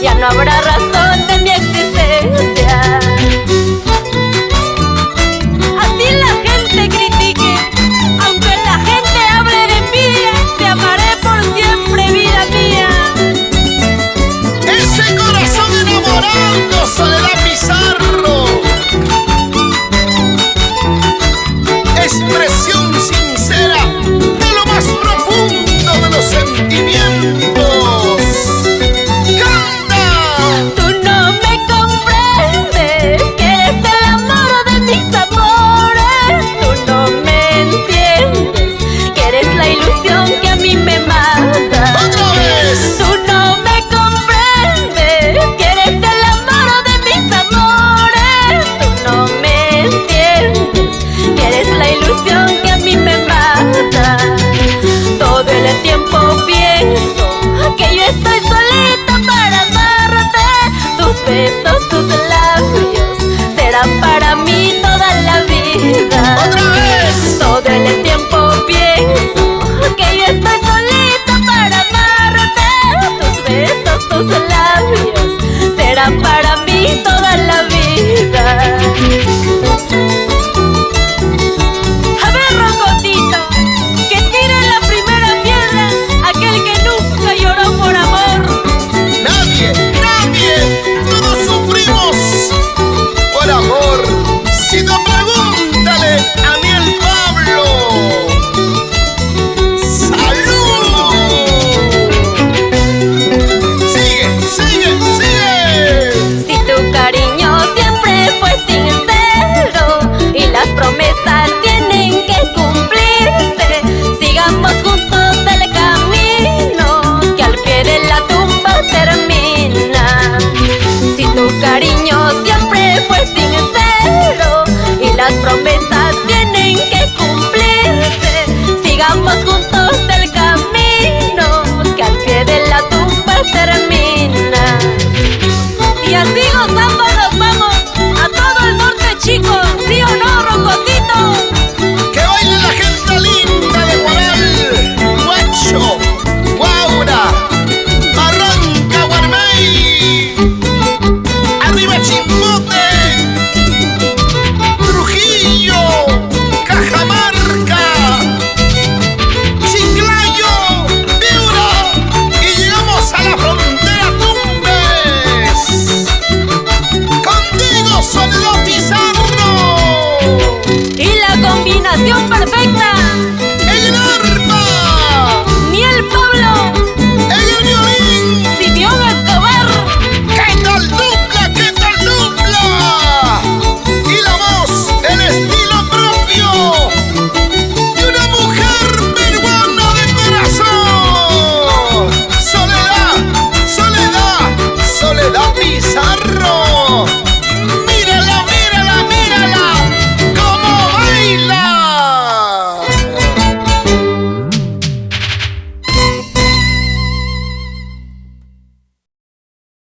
ya no habrá razón de mi existencia. Así la gente critique, aunque la gente hable de envidia, te amaré por siempre, vida mía. Ese corazón enamorado, Soledad Pizarro, expresión sincera de lo más profundo de los sentimientos. ¡Canta! Tú no me comprendes, que eres el amor de mis amores. Tú no me entiendes, que eres la ilusión que a mí me mata. ¡Otra vez! Tú no me comprendes, que eres el amor de mis amores. Tú no me entiendes, que eres la ilusión que a mí me mata. Todo el tiempo pienso que yo estoy solita para amarte. Tus besos, tus labios serán para mí toda la vida. ¡Otra vez! Todo el tiempo pienso que yo estoy solita para amarte. Tus besos, tus labios serán para mí toda la vida. A ver, Rocotito, que tire la primera piedra aquel que nunca lloró por amor. Nadie, nadie, todos sufrimos por amor. Si no, pregúntale a mi el Pablo. ¡Salud! Sigue, sigue, sigue. Si tu cariño siempre fue sincero y las promesas tienen que cumplirse, sigamos juntos el camino que al pie de la tumba termina. Si tu cariño siempre fue sincero